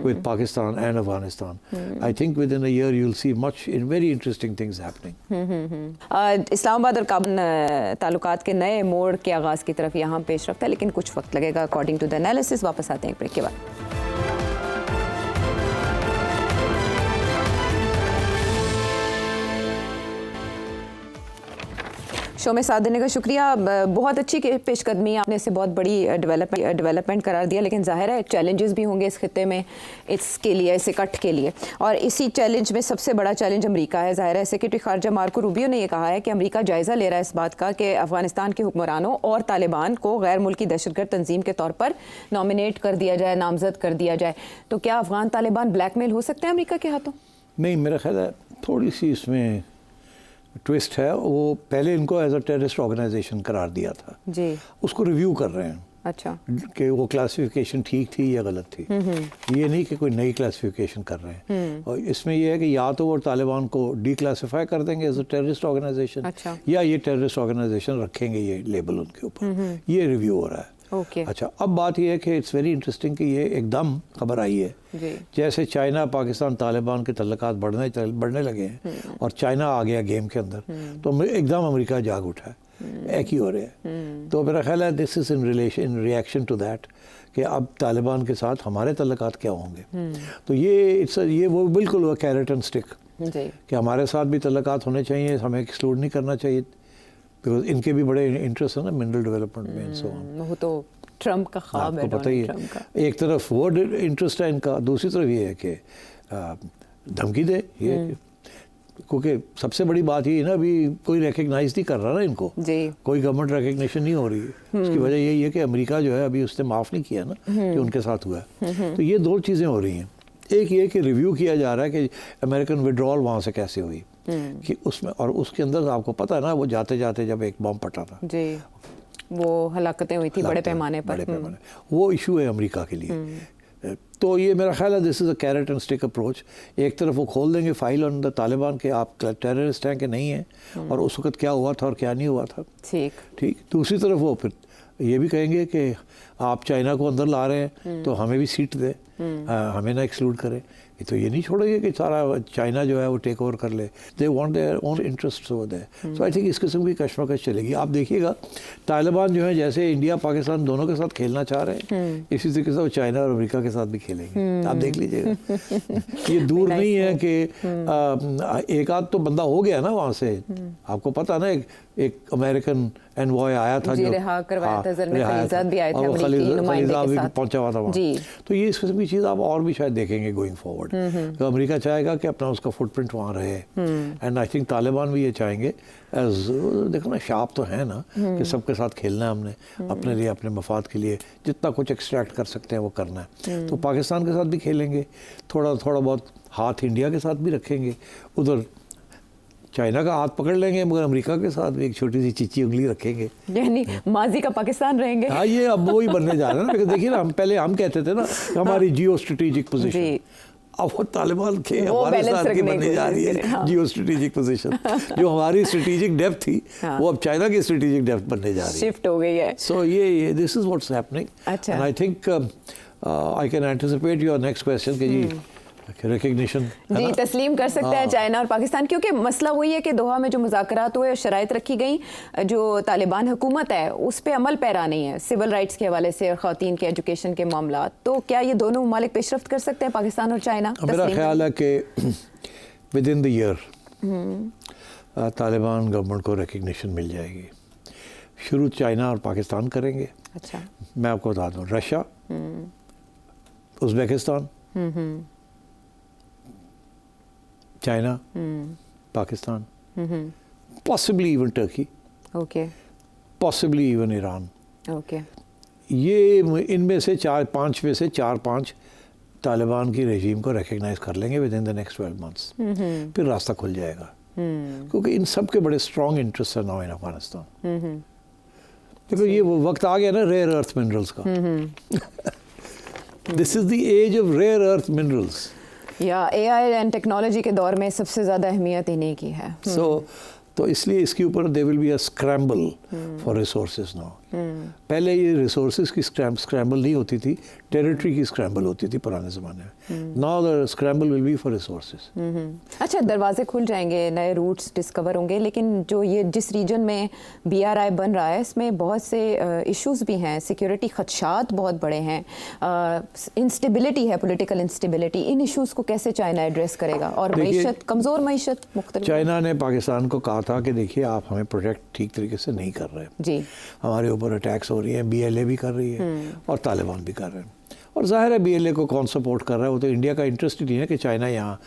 with Pakistan and Afghanistan. I think within a year you will see much in very interesting things happening. Islamabad और काबुल ताल्लुकात के नए मोड़ के आगाज की तरफ यहाँ पेश रफ्ता है, लेकिन कुछ वक्त लगेगा अकॉर्डिंग टू द एनालिसिस। वापस आते हैं एक ब्रेक के बाद। शो में साथ देने का शुक्रिया। बहुत अच्छी पेशकदमी, आपने इसे बहुत बड़ी डेवलपमेंट करार दिया, लेकिन जाहिर है चैलेंजेस भी होंगे इस खित्ते में इसके लिए, इस इकट्ठ के लिए, और इसी चैलेंज में सबसे बड़ा चैलेंज अमेरिका है। जाहिर है सेक्रेटरी खारजा मार्को रूबियो ने यह कहा है कि अमेरिका जायज़ा ले रहा है इस बात का कि अफगानिस्तान के हुक्मरानों और तालिबान को गैर मुल्की दहशतगर्द तंजीम के तौर पर नॉमिनेट कर दिया जाए, नामजद कर दिया जाए। तो क्या अफगान तालिबान ब्लैकमेल हो सकते हैं अमेरिका के हाथों? नहीं, मेरा ख्याल है थोड़ी सी इसमें ट्विस्ट है। वो पहले इनको एज अ टेररिस्ट ऑर्गेनाइजेशन करार दिया था जी, उसको रिव्यू कर रहे हैं। अच्छा, कि वो क्लासिफिकेशन ठीक थी या गलत थी। ये नहीं कि कोई नई क्लासिफिकेशन कर रहे हैं, और इसमें यह है कि या तो वो तालिबान को डिक्लासिफाई कर देंगे एज अ टेररिस्ट ऑर्गेनाइजेशन, अच्छा, या ये टेररिस्ट ऑर्गेनाइजेशन रखेंगे ये लेबल उनके ऊपर। ये रिव्यू हो रहा है। अच्छा, अब बात यह है कि इट्स वेरी इंटरेस्टिंग कि ये एकदम खबर आई है जी। जैसे चाइना पाकिस्तान तालिबान के तल्लुकात बढ़ने लगे हैं और चाइना आ गया गेम के अंदर, तो एकदम अमेरिका जाग उठा है, एक ही हो रहा है। तो मेरा ख्याल है this is in reaction to that कि अब तालिबान के साथ हमारे तल्लुकात क्या होंगे। तो ये वो बिल्कुल वो कैरेट एंड स्टिक कि हमारे साथ भी तल्लुकात होने चाहिए, हमें एक्सक्लूड नहीं करना चाहिए, बिकॉज इनके भी बड़े इंटरेस्ट है ना मिनरल डेवलपमेंट में एंड सो ऑन। वो तो ट्रम्प का ख्वाब है, पता ही है। एक तरफ वो इंटरेस्ट है इनका, दूसरी तरफ ये है कि धमकी दे ये, क्योंकि सबसे बड़ी बात ये है ना, अभी कोई रिकग्नाइज नहीं कर रहा ना इनको जी, कोई गवर्नमेंट रिकग्निशन नहीं हो रही है। उसकी वजह यही है कि अमेरिका जो है अभी उसने माफ़ नहीं किया ना कि उनके साथ हुआ है। तो ये दो चीज़ें हो रही हैं। एक ये कि रिव्यू किया जा रहा है कि अमेरिकन विड्रॉल वहाँ से कैसे हुई, कि उसमें, और उसके अंदर आपको पता है ना वो जाते जाते जब एक बॉम्ब फटा था जी, वो हलाकतें हुई थी बड़े पैमाने पर। बड़े पैमाने, वो इशू है अमेरिका के लिए। तो ये मेरा ख्याल है this is a carrot and stick approach. एक तरफ वो खोल देंगे फाइल ऑन द तालिबान के आप टेररिस्ट हैं कि नहीं हैं, और उस वक्त क्या हुआ था और क्या नहीं हुआ था। ठीक। दूसरी तरफ वो फिर ये भी कहेंगे कि आप चाइना को अंदर ला रहे हैं तो हमें भी सीट दे, हमें ना एक्सक्लूड करें। ये तो ये नहीं छोड़ेंगे कि सारा चाइना जो है वो टेक ओवर कर ले। They want their own interest over there. So I think इस किस्म की कशमकश चलेगी। आप देखिएगा तालिबान जो है जैसे इंडिया पाकिस्तान दोनों के साथ खेलना चाह रहे हैं, इसी तरीके से वो चाइना और अमेरिका के साथ भी खेलेंगे। आप देख लीजिएगा। ये दूर नहीं है कि एक आध तो बंदा हो गया ना वहाँ से। आपको पता ना एक अमेरिकन एनवॉय आया था जो पहुंचा हुआ था वहाँ। तो ये इस किस्म की चीज़ आप और भी शायद देखेंगे गोइंग फॉरवर्ड। तो अमेरिका चाहेगा कि अपना उसका फुटप्रिंट वहाँ रहे, एंड आई थिंक तालिबान भी ये चाहेंगे। देखो ना, शार्प तो है ना कि सबके साथ खेलना है हमने, अपने लिए अपने मफाद के लिए जितना कुछ एक्सट्रैक्ट कर सकते हैं वो करना है। तो पाकिस्तान के साथ भी खेलेंगे, थोड़ा बहुत हाथ इंडिया के साथ भी रखेंगे, उधर चाइना का हाथ पकड़ लेंगे, मगर अमेरिका के साथ भी एक छोटी सी चीची उंगली रखेंगे, यानी माजी का पाकिस्तान रहेंगे। हाँ, ये अब वो ही बनने जा रहे हैं ना। लेकिन देखिए ना, हम पहले हम कहते थे ना हमारी जियो स्ट्रेटेजिक पोजीशन, अब वो तालिबान के हमारे साथ की बनने जा रही है जियो स्ट्रेटेजिक पोजीशन। जो हमारी स्ट्रेटेजिक डेप्थ थी वो अब चाइना की स्ट्रेटेजिक डेप्थ बनने जा रही है, शिफ्ट हो गई है। सो ये this is what's happening. And I think I can anticipate your next question कि जी रिकग्निशन जी तस्लीम कर सकते हैं चाइना और पाकिस्तान, क्योंकि मसला वही है कि दोहा में जो मुज़ाकरात हुए, शराइत रखी गई, जो तालिबान हुकूमत है उस पर अमल पैरा नहीं है सिविल राइट्स के हवाले से और ख़वातीन के एजुकेशन के मामला। तो क्या ये दोनों ममालिक पेशरफ्त कर सकते हैं, पाकिस्तान और चाइना? मेरा ख्याल है कि with in the year Taliban government को रिकग्निशन मिल जाएगी। शुरू चाइना और पाकिस्तान करेंगे। अच्छा, मैं आपको बता दूँ, Russia, Uzbekistan, China, Pakistan, possibly even Turkey, okay, possibly even Iran, okay, ये इनमें से 4-5 में से 4-5 तालिबान की रेजीम को रिकग्नाइज कर लेंगे with in the next 12 months. फिर रास्ता खुल जाएगा, क्योंकि इन सब के बड़े स्ट्रॉन्ग इंटरेस्ट है नाउ इन अफगानिस्तान। देखो ये वो वक्त आ गया ना रेयर अर्थ मिनरल्स का। This is the age of rare earth minerals. या एआई एंड टेक्नोलॉजी के दौर में सबसे ज़्यादा अहमियत इन्हीं की है। तो इसलिए इसके ऊपर they will be a scramble for resources now. पहले ये रिसोर्सेज की स्क्रैम्बल नहीं होती थी, टेरिटरी की स्क्रैम्बल होती थी पुराने ज़माने में। Now the scramble will be for resources. अच्छा, दरवाजे खुल जाएंगे, नए रूट्स डिस्कवर होंगे, लेकिन जो ये जिस रीजन में BRI बन रहा है इसमें बहुत से इश्यूज़ भी हैं, सिक्योरिटी खदशात बहुत बड़े हैं, इंस्टेबिलिटी है, पॉलिटिकल इंस्टेबिलिटी। इन इश्यूज़ को कैसे चाइना एड्रेस करेगा? और मईशत, कमज़ोर मईशत मुख्तलिफ। चाइना ने पाकिस्तान को कहा था कि देखिए आप हमें प्रोटेक्ट ठीक तरीके से नहीं कर रहे जी, हमारे ऊपर अटैक्स हो रही हैं, BLA भी कर रही है और तालिबान भी कर रहे हैं। और जाहिर है BLA को कौन सपोर्ट कर रहा है, वो तो इंडिया का इंटरेस्ट ही नहीं है कि चाइना यहाँ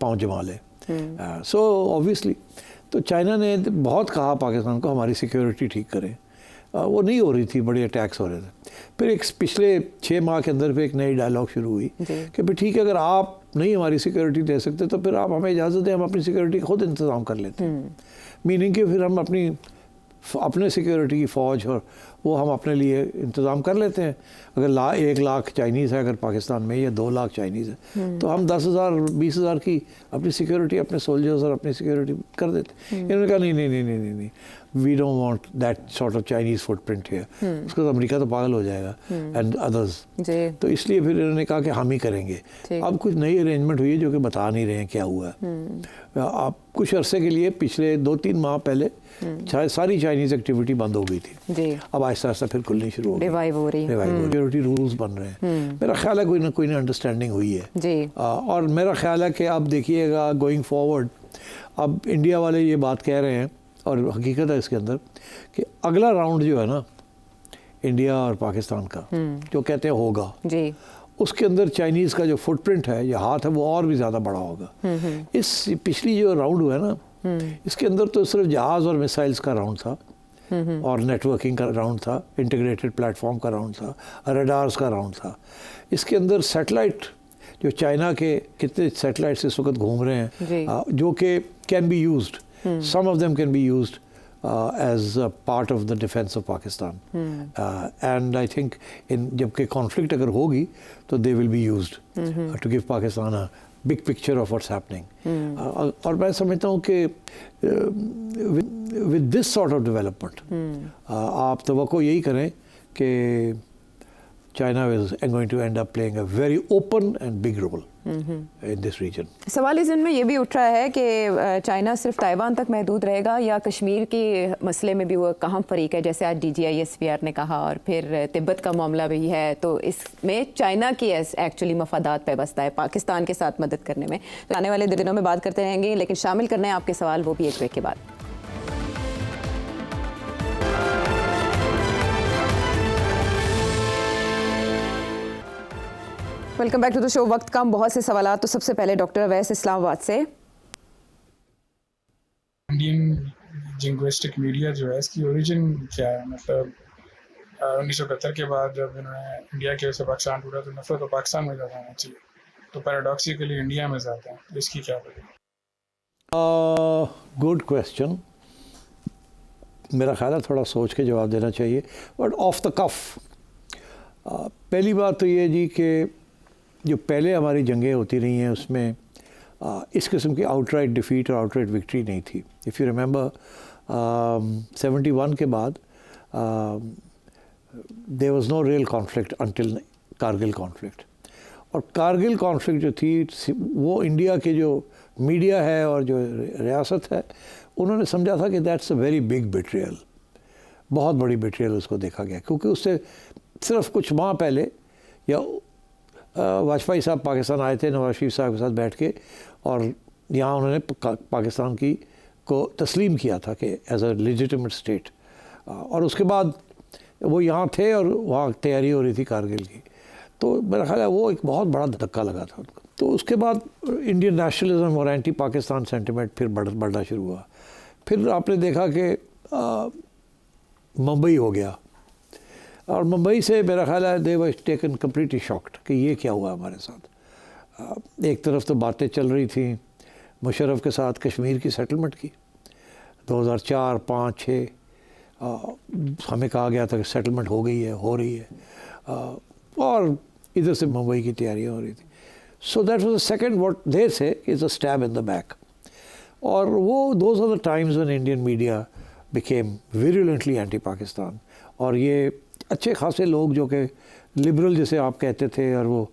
पाँव जमा ले। सो ऑब्वियसली तो चाइना ने बहुत कहा पाकिस्तान को हमारी सिक्योरिटी ठीक करें, वो नहीं हो रही थी, बड़े अटैक्स हो रहे थे। फिर एक पिछले 6 माह के अंदर फिर एक नई डायलॉग शुरू हुई कि भाई ठीक है, अगर आप नहीं हमारी सिक्योरिटी दे सकते तो फिर आप हमें इजाज़त दें, हम अपनी सिक्योरिटी खुद इंतज़ाम कर लेते हैं। मीनिंग कि फिर हम अपने सिक्योरिटी की फ़ौज और वो हम अपने लिए इंतज़ाम कर लेते हैं। अगर 1 लाख चाइनीज़ है अगर पाकिस्तान में, या 2 लाख चाइनीज़ है, तो हम 10,000 20,000 की अपनी सिक्योरिटी, अपने सोल्जर्स और अपनी सिक्योरिटी कर देते। इन्होंने कहा नहीं, we don't want that sort of Chinese footprint here. उसको तो अमेरिका तो पागल हो जाएगा एंड अदर्स। तो इसलिए फिर इन्होंने कहा कि हम ही करेंगे। अब कुछ नई अरेंजमेंट हुई है जो कि बता नहीं रहे हैं क्या हुआ है। आप कुछ अरसे के लिए पिछले 2-3 माह पहले सारी चाइनीज़ एक्टिविटी बंद हो गई थी, अब आहिस्ता आहिस्ता फिर खुलनी शुरू हो गई, रिवाइव हो रही है, सिक्योरिटी रूल्स बन रहे हैं। मेरा ख्याल है कोई ना अंडरस्टैंडिंग हुई है जी। और मेरा ख्याल है कि अब देखिएगा गोइंग फॉरवर्ड, अब इंडिया वाले ये बात कह रहे हैं और हकीकत है इसके अंदर कि अगला राउंड जो है ना इंडिया और पाकिस्तान का, जो कहते हैं होगा जी, उसके अंदर चाइनीज़ का जो फुटप्रिंट है या हाथ है वो और भी ज़्यादा बड़ा होगा। इस पिछली जो राउंड हुआ है ना, इसके अंदर तो सिर्फ जहाज़ और मिसाइल्स का राउंड था और नेटवर्किंग का राउंड था, इंटीग्रेटेड प्लेटफॉर्म का राउंड था, रडार्स का राउंड था। इसके अंदर सैटेलाइट, जो चाइना के कितने सैटेलाइट्स इस वक्त घूम रहे हैं जो कि can be used, some of them can be used as a part of the defense of Pakistan. And I think जबकि conflict अगर होगी तो they will be used to give Pakistan a big picture of what's happening. और मैं समझता हूँ कि with this sort of development आप तवक्को यही करें कि China is going to end up playing a very open and big role in this region. सवाल इस में ये भी उठ रहा है कि चाइना सिर्फ ताइवान तक महदूद रहेगा या कश्मीर के मसले में भी वो कहाँ फरीक है, जैसे आज DGISPR ने कहा, और फिर तिब्बत का मामला भी है, तो इसमें चाइना की एक्चुअली मफादात पैबस्ता है पाकिस्तान के साथ मदद करने में। तो आने वाले दिनों में बात करते रहेंगे, लेकिन शामिल करने हैं आपके सवाल, वो भी एक ब्रेक के बाद। Welcome back to the show. वक्त कम, बहुत से सवाल। तो सबसे पहले डॉक्टर अवैस इस्लामाबाद से, इंडियन जिंग्विस्टिक मीडिया जो है इसकी ओरिजिन क्या है? मतलब 1971 के बाद जब इन्होंने इंडिया की वजह से पाकिस्तान टूटा तो नफरत तो पाकिस्तान में ज़्यादा होना चाहिए, तो पैराडॉक्सिकली इंडिया में ज़्यादा है, तो इसकी क्या वजह? Good question. मेरा ख्याल है थोड़ा सोच के जवाब देना चाहिए, बट ऑफ द कफ पहली बात तो ये जी कि जो पहले हमारी जंगें होती रही हैं उसमें इस किस्म की आउटराइट डिफीट और आउटराइट विक्ट्री नहीं थी। इफ़ यू रिमेंबर 71 के बाद there was no real conflict until Kargil conflict. और कारगिल कॉन्फ्लिक्ट जो थी वो इंडिया के जो मीडिया है और जो रियासत है उन्होंने समझा था कि that's a very big betrayal, बहुत बड़ी बिट्रियल उसको देखा गया, क्योंकि उससे सिर्फ कुछ माह पहले या वाजपेयी साहब पाकिस्तान आए थे नवाज शरीफ साहब के साथ बैठ के, और यहाँ उन्होंने पाकिस्तान को तस्लीम किया था कि एज अ लेजिटिमेट स्टेट, और उसके बाद वो यहाँ थे और वहाँ तैयारी हो रही थी कारगिल की। तो मेरा ख्याल है वो एक बहुत बड़ा धक्का लगा था उनको। तो उसके बाद इंडियन नेशनलिज्म और एंटी पाकिस्तान सेंटिमेंट फिर बढ़ना शुरू हुआ। फिर आपने देखा कि मुंबई हो गया, और मुंबई से मेरा ख्याल है दे वर टेकन कम्प्लीटली शॉक्ड कि ये क्या हुआ हमारे साथ। एक तरफ तो बातें चल रही थी मुशर्रफ के साथ कश्मीर की सेटलमेंट की 2004, 5, 6 हमें कहा गया था कि सेटलमेंट हो गई है, हो रही है, और इधर से मुंबई की तैयारियाँ हो रही थी। So that was the second what they say is a stab in the back. और वो those are the times when Indian media became virulently anti Pakistan, और ये अच्छे खासे लोग जो कि लिबरल जिसे आप कहते थे और वो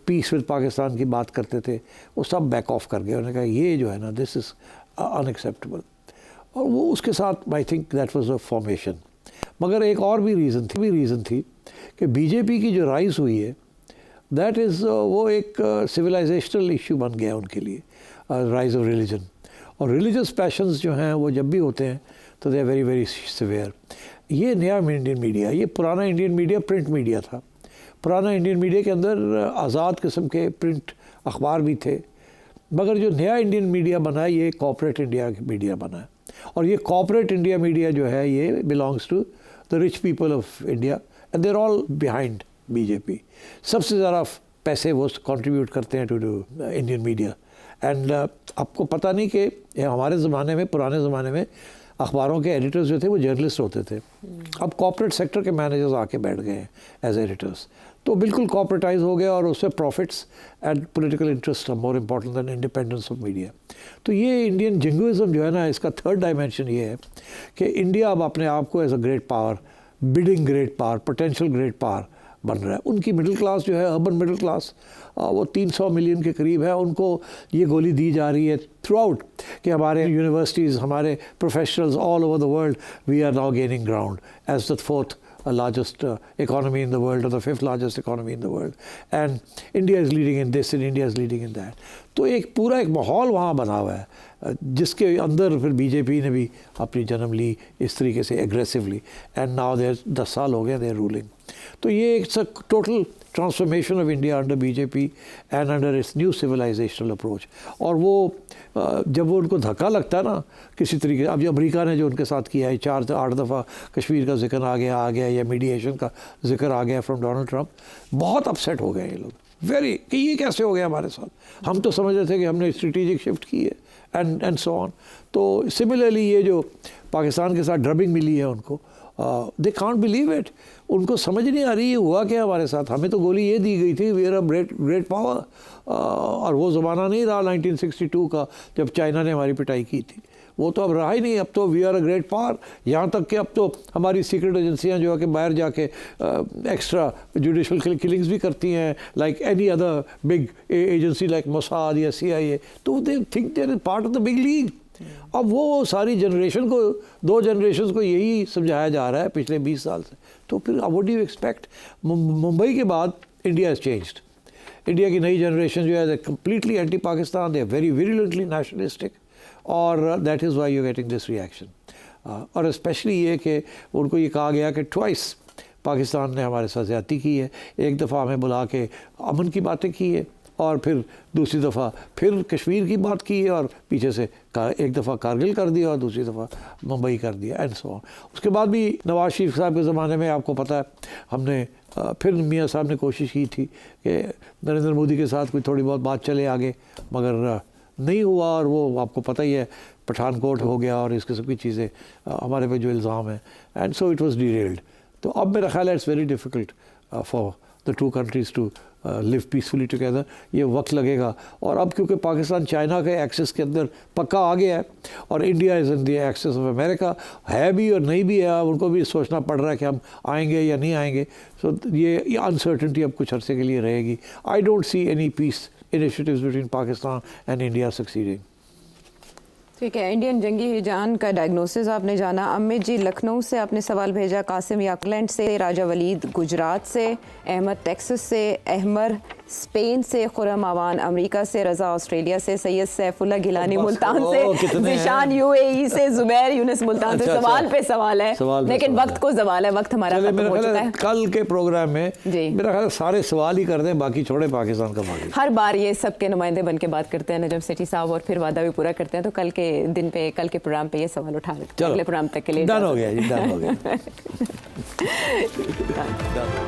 पीस विद पाकिस्तान की बात करते थे, वो सब बैक ऑफ कर गए। उन्होंने कहा ये जो है ना, दिस इज़ अनएक्सेप्टेबल। और वो उसके साथ I think that was a formation. मगर एक और भी रीज़न थी कि बीजेपी की जो राइज हुई है दैट इज़ वो एक सिविलाइजेशनल इशू बन गया उनके लिए, राइज ऑफ रिलीजन। और रिलीजियस पैशंस जो हैं वो जब भी होते हैं तो they are very very severe. ये नया इंडियन मीडिया, ये पुराना इंडियन मीडिया प्रिंट मीडिया था। पुराना इंडियन मीडिया के अंदर आज़ाद किस्म के प्रिंट अखबार भी थे, मगर जो नया इंडियन मीडिया बना है ये कॉर्पोरेट इंडिया मीडिया बना है। और ये कॉर्पोरेट इंडिया मीडिया जो है ये belongs to the rich people of India and they're all behind BJP. सबसे ज़्यादा पैसे वो कंट्रीब्यूट करते हैं टू इंडियन मीडिया। एंड आपको पता नहीं कि हमारे ज़माने में, पुराने ज़माने में अखबारों के एडिटर्स जो थे वो जर्नलिस्ट होते थे। अब कॉर्पोरेट सेक्टर के मैनेजर्स आके बैठ गए हैं एज एडिटर्स, तो बिल्कुल कॉर्पोरेटाइज हो गया, और उससे profits and political interest are more important than independence of media. तो ये इंडियन जिंगुइज्म जो है ना, इसका थर्ड डायमेंशन ये है कि इंडिया अब अपने आप को as a great power, bidding great power, potential great power बन रहा है। उनकी मिडिल क्लास जो है, अर्बन मिडिल क्लास, वो 300 मिलियन के करीब है, उनको ये गोली दी जा रही है थ्रू आउट कि हमारे यूनिवर्सिटीज़, हमारे professionals all over the world, we are now gaining ground as the fourth largest economy in the world, or the fifth largest economy in the world, and India is leading in this and India is leading in that. तो एक पूरा एक माहौल वहाँ बना हुआ है जिसके अंदर फिर बीजेपी ने भी अपनी जन्म ली इस तरीके से एग्रेसिवली, एंड नाउ देयर 10 साल हो गए देयर रूलिंग। तो ये एक total transformation of India under BJP and under its new civilisational approach. और वो जब वो उनको धक्का लगता है ना किसी तरीके, अब जो अमेरिका ने जो उनके साथ किया है, 4 से 8 दफ़ा कश्मीर का जिक्र आ गया या मीडिएशन का जिक्र आ गया फ्रॉम डोनाल्ड ट्रंप, बहुत अपसेट हो गए ये लोग वेरी, कि ये कैसे हो गया हमारे साथ। हम तो समझ रहे थे कि हमने स्ट्रेटेजिक शिफ्ट की है एंड सो ऑन। तो सिमिलरली ये जो पाकिस्तान के साथ ड्रबिंग मिली है उनको, दे कांट बिलीव इट, उनको समझ नहीं आ रही ये हुआ क्या हमारे साथ। हमें तो गोली ये दी गई थी we are a great power, और वो ज़माना नहीं रहा 1962 का जब चाइना ने हमारी पिटाई की थी, वो तो अब रहा ही नहीं। अब तो we are a great power, यहाँ तक कि अब तो हमारी सीक्रेट एजेंसियाँ जो है कि बाहर जाके एक्स्ट्रा जुडिशल किलिंग्स भी करती हैं, like any other big agency like Mossad या CIA, तो they think there is part of the big league. अब वो सारी जनरेशन को, 2 जनरेशन को यही समझाया जा रहा है पिछले 20 साल से। तो फिर what do you expect? Mumbai के बाद इंडिया हैज़ चेंज्ड। इंडिया की नई जनरेशन जो है completely anti Pakistan, they are very virulently nationalistic, और that is why you getting this reaction. और स्पेशली ये कि उनको ये कहा गया कि ट्वाइस पाकिस्तान ने हमारे साथ ज़्यादती की है, एक दफ़ा हमें बुला के अमन की बातें की है, और फिर दूसरी दफ़ा फिर कश्मीर की बात की है, और पीछे से एक दफ़ा कारगिल कर दिया और दूसरी दफ़ा मुंबई कर दिया, एंड सो ऑन। उसके बाद भी नवाज शरीफ साहब के ज़माने में आपको पता है हमने फिर मियाँ साहब ने कोशिश की थी कि नरेंद्र मोदी के साथ कोई थोड़ी बहुत बात चले आगे, मगर नहीं हुआ, और वो आपको पता ही है पठानकोट हो गया और इस किस्म की चीज़ें हमारे पे जो इल्ज़ाम है, and so it was derailed. तो अब मेरा ख्याल है it's very difficult for the 2 countries to live peacefully together. ये वक्त लगेगा, और अब क्योंकि पाकिस्तान चाइना के एक्सेस के अंदर पक्का आ गया है, और India is in the axis of America है भी और नहीं भी है, उनको भी सोचना पड़ रहा है कि हम आएंगे या नहीं आएंगे। सो ये अनसर्टेनिटी अब कुछ अरसे के लिए रहेगी। I don't see any peace initiatives between Pakistan and India succeeding. ठीक है, इंडियन जंगी जान का डायग्नोसिस आपने जाना। अमित जी लखनऊ से आपने सवाल भेजा, कासिम याकलैंड से, राजा वलीद गुजरात से, अहमद टेक्सास से, अहमर स्पेन से, खुरम आवान अमेरिका से, रज़ा ऑस्ट्रेलिया से, सैयद सैफुल्ला गिलानी मुल्तान से, जिशान UAE से, जुबैर यूनुस मुल्तान से। सवाल पे सवाल है, लेकिन वक्त को सवाल है, वक्त हमारा खत्म हो चुका है। कल के प्रोग्राम में मेरा ख्याल सारे सवाल ही कर दें, बाकी छोड़े पाकिस्तान का बाकी। हर बार ये सबके नुमाइंदे बन के बात करते हैं नजम सेठी साहब, और फिर वादा भी पूरा करते हैं। तो कल के दिन पे, कल के प्रोग्राम पे ये सवाल उठा, अगले प्रोग्राम तक के लिए डन हो गया जी, डन हो गया। Done.